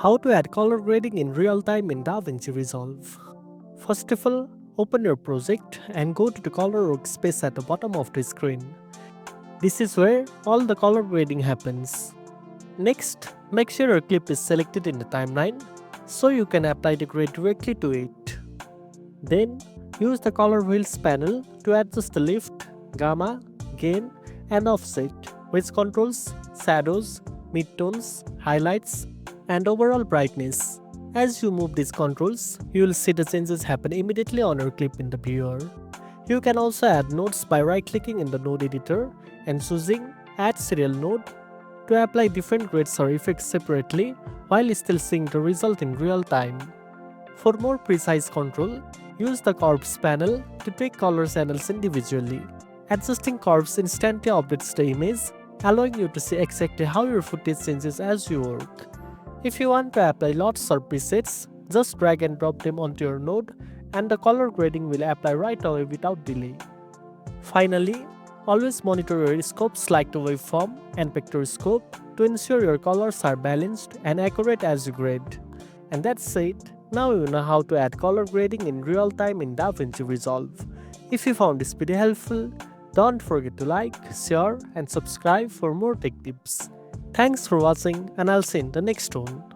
How to add color grading in real time in DaVinci Resolve. First of all, open your project and go to the color workspace at the bottom of the screen. This is where all the color grading happens. Next, make sure your clip is selected in the timeline so you can apply the grade directly to it. Then, use the color wheels panel to adjust the lift, gamma, gain, and offset, which controls shadows, midtones, highlights, and overall brightness. As you move these controls, you will see the changes happen immediately on your clip in the viewer. You can also add nodes by right-clicking in the node editor and choosing Add Serial Node to apply different grades or effects separately while still seeing the result in real time. For more precise control, use the Curves panel to tweak color channels individually. Adjusting curves instantly updates the image, allowing you to see exactly how your footage changes as you work. If you want to apply lots of presets, just drag and drop them onto your node and the color grading will apply right away without delay. Finally, always monitor your scopes like the waveform and vector scope to ensure your colors are balanced and accurate as you grade. And that's it. Now you know how to add color grading in real time in DaVinci Resolve. If you found this video helpful, don't forget to like, share and subscribe for more tech tips. Thanks for watching and I'll see you in the next one.